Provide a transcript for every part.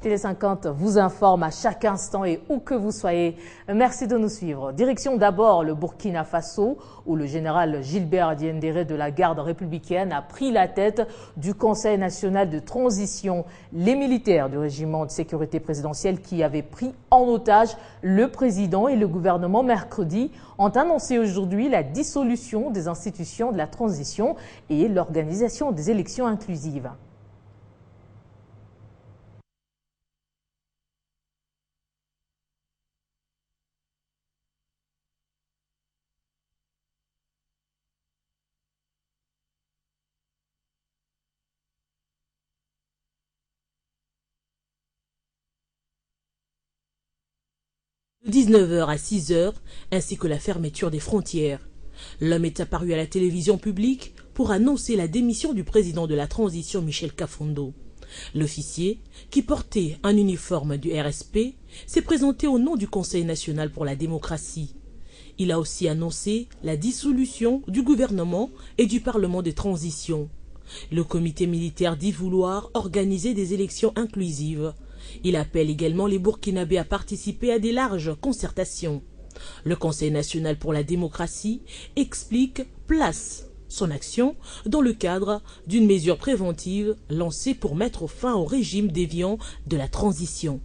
Télé 50 vous informe à chaque instant et où que vous soyez. Merci de nous suivre. Direction d'abord le Burkina Faso, où le général Gilbert Diendéré de la garde républicaine a pris la tête du Conseil national de transition. Les militaires du régiment de sécurité présidentielle qui avaient pris en otage le président et le gouvernement mercredi ont annoncé aujourd'hui la dissolution des institutions de la transition et l'organisation des élections inclusives. De 19h à 6h, ainsi que la fermeture des frontières. L'homme est apparu à la télévision publique pour annoncer la démission du président de la transition Michel Kafondo. L'officier, qui portait un uniforme du RSP, s'est présenté au nom du Conseil national pour la démocratie. Il a aussi annoncé la dissolution du gouvernement et du Parlement de transition. Le comité militaire dit vouloir organiser des élections inclusives. Il appelle également les Burkinabés à participer à des larges concertations. Le Conseil national pour la démocratie place son action dans le cadre d'une mesure préventive lancée pour mettre fin au régime déviant de la transition.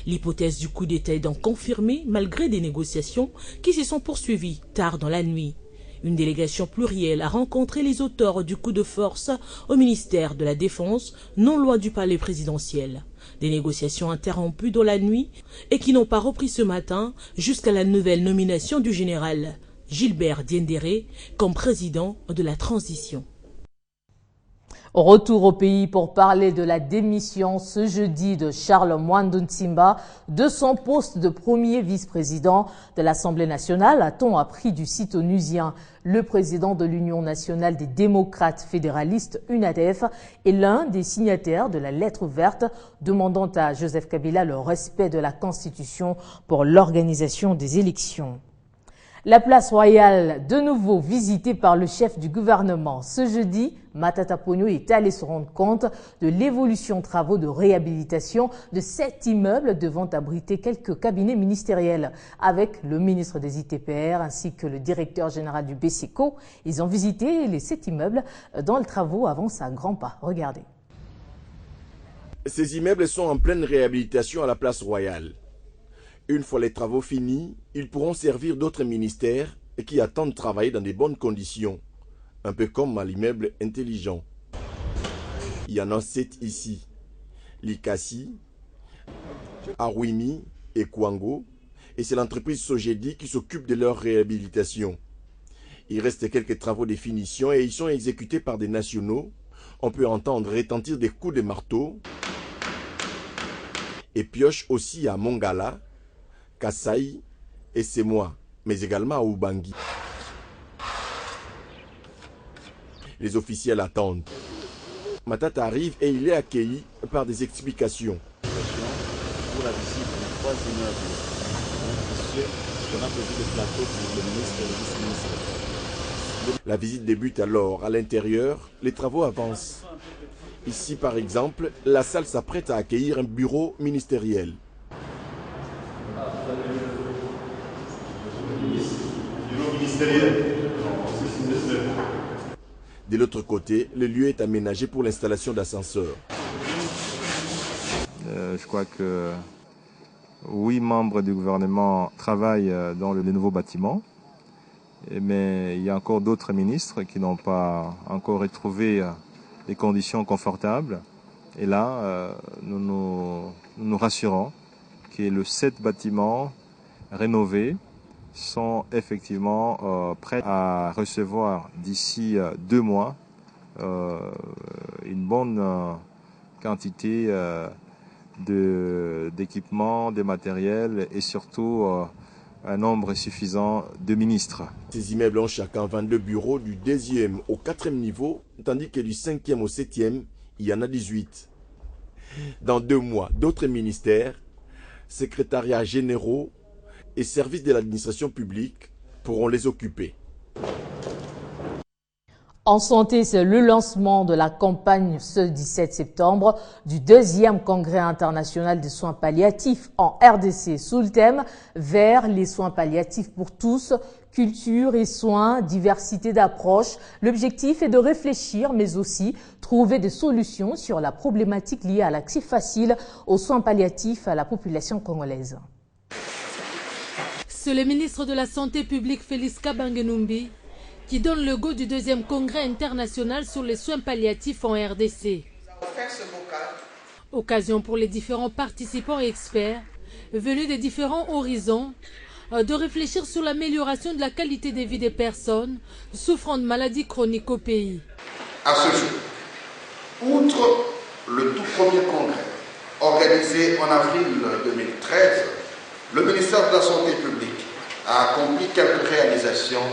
L'hypothèse du coup d'État est donc confirmée malgré des négociations qui se sont poursuivies tard dans la nuit. Une délégation plurielle a rencontré les auteurs du coup de force au ministère de la Défense, non loin du palais présidentiel. Des négociations interrompues dans la nuit et qui n'ont pas repris ce matin jusqu'à la nouvelle nomination du général Gilbert Diendéré comme président de la transition. Retour au pays pour parler de la démission ce jeudi de Charles Mwandou Nsimba de son poste de premier vice-président de l'Assemblée nationale, a-t-on appris du site onusien. Le président de l'Union nationale des démocrates fédéralistes, UNADEF, est l'un des signataires de la lettre verte demandant à Joseph Kabila le respect de la Constitution pour l'organisation des élections. La place royale, de nouveau visitée par le chef du gouvernement. Ce jeudi, Matata Ponyo est allé se rendre compte de l'évolution travaux de réhabilitation de 7 immeubles devant abriter quelques cabinets ministériels. Avec le ministre des ITPR ainsi que le directeur général du BCECO, ils ont visité les 7 immeubles dont les travaux avancent à grands pas. Regardez. Ces immeubles sont en pleine réhabilitation à la place royale. Une fois les travaux finis, ils pourront servir d'autres ministères qui attendent de travailler dans de bonnes conditions, un peu comme à l'immeuble intelligent. Il y en a 7 ici. Likasi, Arouimi et Kwango, et c'est l'entreprise Sogedi qui s'occupe de leur réhabilitation. Il reste quelques travaux de finition et ils sont exécutés par des nationaux. On peut entendre retentir des coups de marteau et pioche aussi à Mongala, Kasaï et Semois, mais également à Ubangi. Les officiels attendent. Matata arrive et il est accueilli par des explications. Pour la visite des 3 immeubles, on a prévu le plateau pour le ministre et le vice-ministre. La visite débute alors. À l'intérieur, les travaux avancent. Ici, par exemple, la salle s'apprête à accueillir un bureau ministériel. De l'autre côté, le lieu est aménagé pour l'installation d'ascenseurs. Je crois que 8 membres du gouvernement travaillent dans le nouveau bâtiment, mais il y a encore d'autres ministres qui n'ont pas encore retrouvé des conditions confortables. Et là, nous nous rassurons que les 7 bâtiments rénovés sont effectivement prêts à recevoir d'ici 2 mois une bonne quantité d'équipements, de matériel et surtout un nombre suffisant de ministres. Ces immeubles ont chacun 22 bureaux du 2e au 4e niveau, tandis que du 5e au 7e, il y en a 18. Dans 2 mois, d'autres ministères, secrétariats généraux et services de l'administration publique pourront les occuper. En santé, c'est le lancement de la campagne ce 17 septembre du 2e congrès international des soins palliatifs en RDC sous le thème « Vers les soins palliatifs pour tous ». Culture et soins, diversité d'approches. L'objectif est de réfléchir, mais aussi trouver des solutions sur la problématique liée à l'accès facile aux soins palliatifs à la population congolaise. C'est le ministre de la Santé publique Félix Kabange-Numbi qui donne le go du 2e congrès international sur les soins palliatifs en RDC. Occasion pour les différents participants et experts venus des différents horizons de réfléchir sur l'amélioration de la qualité de vie des personnes souffrant de maladies chroniques au pays. À ce jour, outre le tout premier congrès organisé en avril 2013, le ministère de la Santé publique a accompli quelques réalisations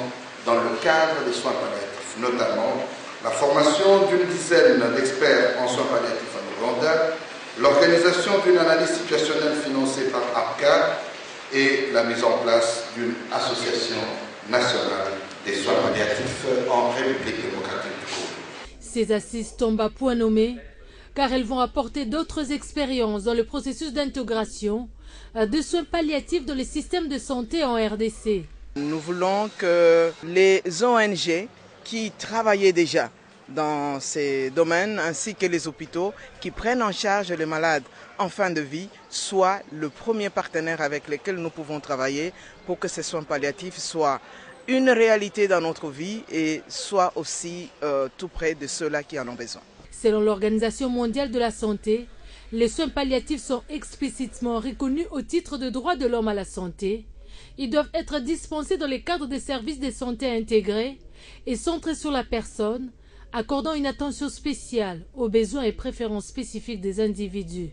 dans le cadre des soins palliatifs, notamment la formation d'une dizaine d'experts en soins palliatifs en Ouganda, l'organisation d'une analyse situationnelle financée par APCA, et la mise en place d'une association nationale des soins palliatifs en République démocratique du Congo. Ces assises tombent à point nommé car elles vont apporter d'autres expériences dans le processus d'intégration de soins palliatifs dans les systèmes de santé en RDC. Nous voulons que les ONG qui travaillaient déjà dans ces domaines ainsi que les hôpitaux qui prennent en charge les malades en fin de vie soient le premier partenaire avec lequel nous pouvons travailler pour que ces soins palliatifs soient une réalité dans notre vie et soient aussi tout près de ceux-là qui en ont besoin. Selon l'Organisation mondiale de la santé, les soins palliatifs sont explicitement reconnus au titre de droit de l'homme à la santé. Ils doivent être dispensés dans les cadres des services de santé intégrés et centrés sur la personne, accordant une attention spéciale aux besoins et préférences spécifiques des individus.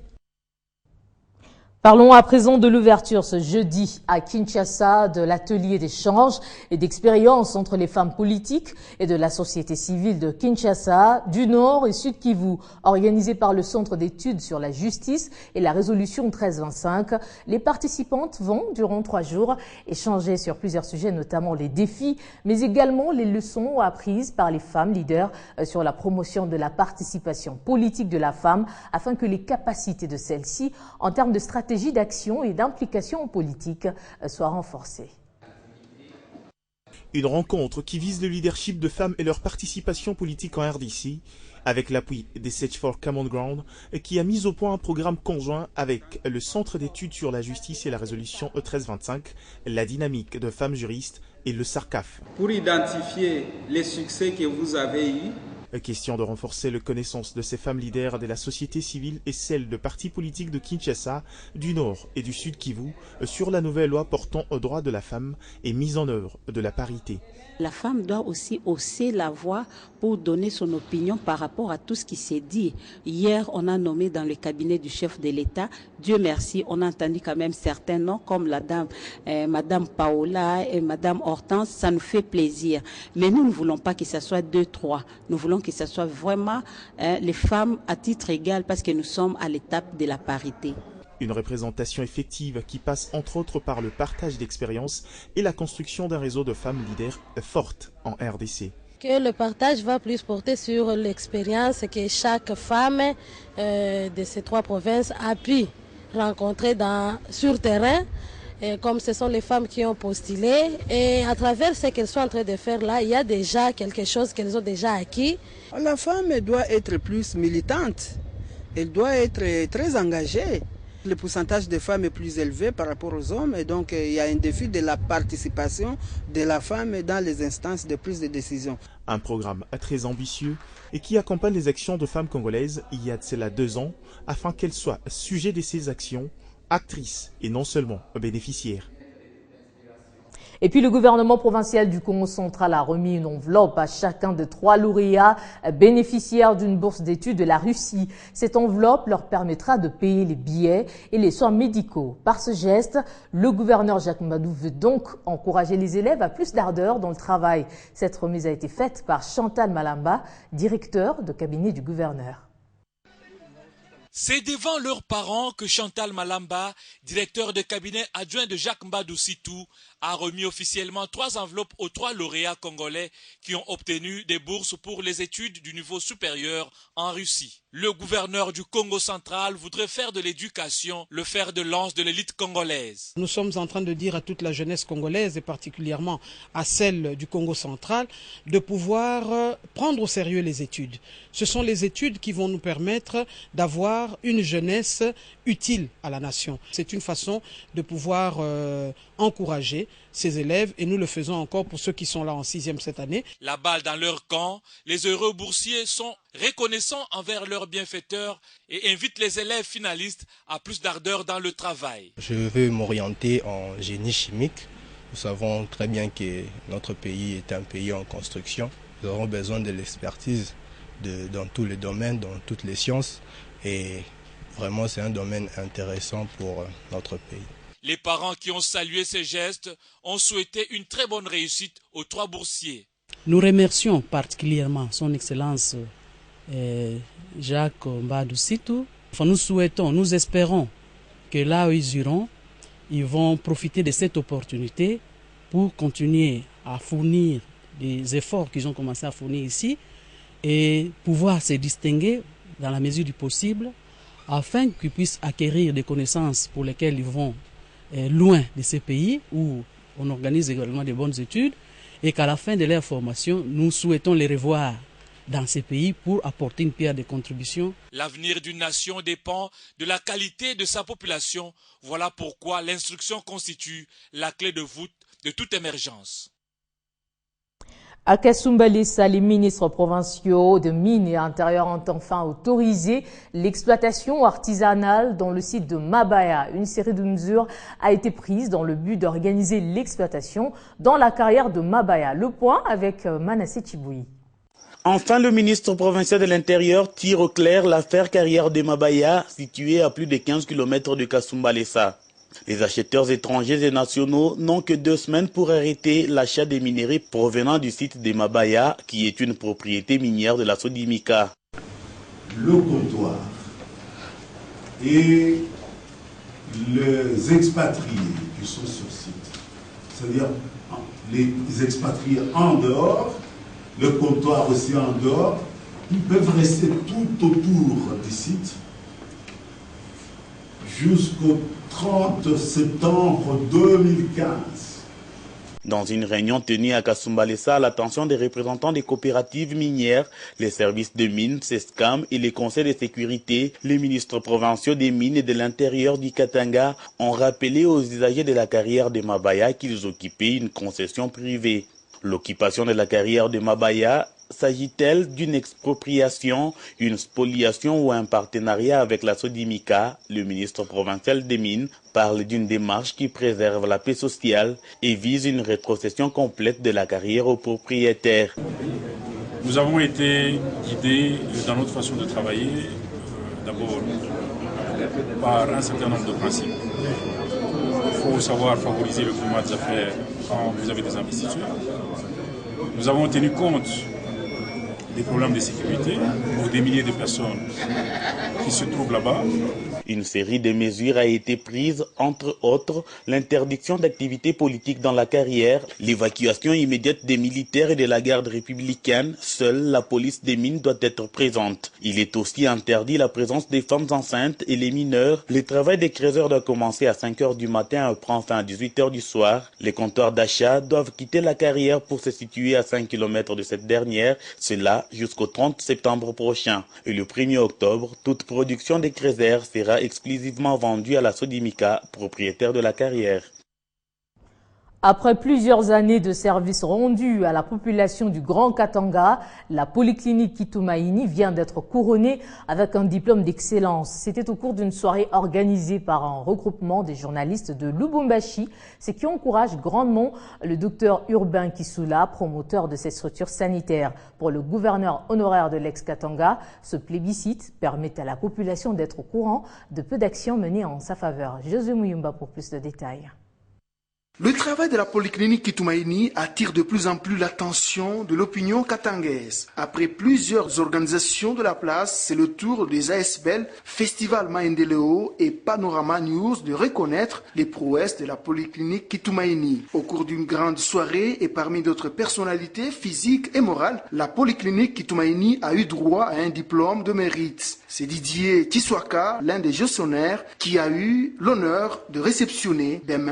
Parlons à présent de l'ouverture ce jeudi à Kinshasa de l'atelier d'échange et d'expérience entre les femmes politiques et de la société civile de Kinshasa, du Nord et Sud Kivu, organisé par le Centre d'études sur la justice et la résolution 1325. Les participantes vont, durant 3 jours, échanger sur plusieurs sujets, notamment les défis, mais également les leçons apprises par les femmes leaders sur la promotion de la participation politique de la femme afin que les capacités de celle-ci, en termes de stratégie d'action et d'implication politique soit renforcée. Une rencontre qui vise le leadership de femmes et leur participation politique en RDC, avec l'appui des Search for Common Ground, qui a mis au point un programme conjoint avec le Centre d'études sur la justice et la résolution 1325, la dynamique de femmes juristes et le SARCAF. Pour identifier les succès que vous avez eus, question de renforcer la connaissance de ces femmes leaders de la société civile et celle de partis politiques de Kinshasa, du Nord et du Sud Kivu sur la nouvelle loi portant aux droits de la femme et mise en œuvre de la parité. La femme doit aussi hausser la voix pour donner son opinion par rapport à tout ce qui s'est dit. Hier, on a nommé dans le cabinet du chef de l'État, Dieu merci, on a entendu quand même certains noms comme la dame, Madame Paola et Madame Hortense, ça nous fait plaisir. Mais nous ne voulons pas que ce soit 2, 3. Nous voulons que ce soit vraiment les femmes à titre égal parce que nous sommes à l'étape de la parité. Une représentation effective qui passe entre autres par le partage d'expériences et la construction d'un réseau de femmes leaders fortes en RDC. Que le partage va plus porter sur l'expérience que chaque femme de ces 3 provinces a pu rencontrer sur terrain. Et comme ce sont les femmes qui ont postulé, et à travers ce qu'elles sont en train de faire là, il y a déjà quelque chose qu'elles ont déjà acquis. La femme doit être plus militante, elle doit être très engagée. Le pourcentage de femmes est plus élevé par rapport aux hommes et donc il y a un défi de la participation de la femme dans les instances de prise de décision. Un programme très ambitieux et qui accompagne les actions de femmes congolaises il y a de cela 2 ans afin qu'elles soient sujet de ces actions, actrices et non seulement bénéficiaires. Et puis le gouvernement provincial du Congo central a remis une enveloppe à chacun de 3 lauréats bénéficiaires d'une bourse d'études de la Russie. Cette enveloppe leur permettra de payer les billets et les soins médicaux. Par ce geste, le gouverneur Jacques Madou veut donc encourager les élèves à plus d'ardeur dans le travail. Cette remise a été faite par Chantal Malamba, directeur de cabinet du gouverneur. C'est devant leurs parents que Chantal Malamba, directeur de cabinet adjoint de Jacques Mbadou Sitou, a remis officiellement 3 enveloppes aux 3 lauréats congolais qui ont obtenu des bourses pour les études du niveau supérieur en Russie. Le gouverneur du Congo central voudrait faire de l'éducation le fer de lance de l'élite congolaise. Nous sommes en train de dire à toute la jeunesse congolaise et particulièrement à celle du Congo central de pouvoir prendre au sérieux les études. Ce sont les études qui vont nous permettre d'avoir une jeunesse utile à la nation. C'est une façon de pouvoir encourager ces élèves et nous le faisons encore pour ceux qui sont là en 6e cette année. La balle dans leur camp, les heureux boursiers sont reconnaissants envers leurs bienfaiteurs et invitent les élèves finalistes à plus d'ardeur dans le travail. Je veux m'orienter en génie chimique. Nous savons très bien que notre pays est un pays en construction. Nous aurons besoin de l'expertise dans tous les domaines, dans toutes les sciences et vraiment c'est un domaine intéressant pour notre pays. Les parents qui ont salué ces gestes ont souhaité une très bonne réussite aux 3 boursiers. Nous remercions particulièrement son Excellence Jacques Mbadou Sitou. Nous souhaitons, nous espérons que là où ils iront, ils vont profiter de cette opportunité pour continuer à fournir des efforts qu'ils ont commencé à fournir ici et pouvoir se distinguer dans la mesure du possible afin qu'ils puissent acquérir des connaissances pour lesquelles ils vont loin de ces pays où on organise également de bonnes études et qu'à la fin de leur formation, nous souhaitons les revoir dans ces pays pour apporter une pierre de contribution. L'avenir d'une nation dépend de la qualité de sa population. Voilà pourquoi l'instruction constitue la clé de voûte de toute émergence. À Kasumbalesa, les ministres provinciaux de Mines et Intérieur ont enfin autorisé l'exploitation artisanale dans le site de Mabaya. Une série de mesures a été prise dans le but d'organiser l'exploitation dans la carrière de Mabaya. Le point avec Manassé Chiboui. Enfin, le ministre provincial de l'Intérieur tire au clair l'affaire carrière de Mabaya, située à plus de 15 km de Kasumbalesa. Les acheteurs étrangers et nationaux n'ont que 2 semaines pour arrêter l'achat des minerais provenant du site de Mabaya, qui est une propriété minière de la Sodimika. Le comptoir et les expatriés qui sont sur site, c'est-à-dire les expatriés en dehors, le comptoir aussi en dehors, ils peuvent rester tout autour du site jusqu'au 30 septembre 2015. Dans une réunion tenue à Kasumbalesa à l'attention des représentants des coopératives minières, les services de mines, SESCAM et les conseils de sécurité, les ministres provinciaux des mines et de l'intérieur du Katanga ont rappelé aux usagers de la carrière de Mabaya qu'ils occupaient une concession privée. L'occupation de la carrière de Mabaya s'agit-elle d'une expropriation, une spoliation ou un partenariat avec la Sodimika? Le ministre provincial des Mines parle d'une démarche qui préserve la paix sociale et vise une rétrocession complète de la carrière aux propriétaires. Nous avons été guidés dans notre façon de travailler, d'abord par un certain nombre de principes. Il faut savoir favoriser le climat des affaires quand vous avez des investisseurs. Nous avons tenu compte des problèmes de sécurité pour des milliers de personnes qui se trouvent là-bas. Une série de mesures a été prise, entre autres, l'interdiction d'activités politiques dans la carrière, l'évacuation immédiate des militaires et de la garde républicaine. Seule la police des mines doit être présente. Il est aussi interdit la présence des femmes enceintes et les mineurs. Le travail des creuseurs doit commencer à 5 h du matin et prend fin à 18 h du soir. Les comptoirs d'achat doivent quitter la carrière pour se situer à 5 km de cette dernière, cela jusqu'au 30 septembre prochain. Et le 1er octobre, toute production des creuseurs sera exclusivement vendue à la Sodimika, propriétaire de la carrière. Après plusieurs années de services rendus à la population du Grand Katanga, la polyclinique Kitumaini vient d'être couronnée avec un diplôme d'excellence. C'était au cours d'une soirée organisée par un regroupement des journalistes de Lubumbashi, ce qui encourage grandement le docteur Urbain Kisula, promoteur de cette structure sanitaire. Pour le gouverneur honoraire de l'ex-Katanga, ce plébiscite permet à la population d'être au courant de peu d'actions menées en sa faveur. José Mouyumba pour plus de détails. Le travail de la polyclinique Kitumaini attire de plus en plus l'attention de l'opinion katangaise. Après plusieurs organisations de la place, c'est le tour des ASBL, Festival Maendeleo et Panorama News de reconnaître les prouesses de la polyclinique Kitumaini. Au cours d'une grande soirée et parmi d'autres personnalités physiques et morales, la polyclinique Kitumaini a eu droit à un diplôme de mérite. C'est Didier Tiswaka, l'un des gestionnaires, qui a eu l'honneur de réceptionner des mains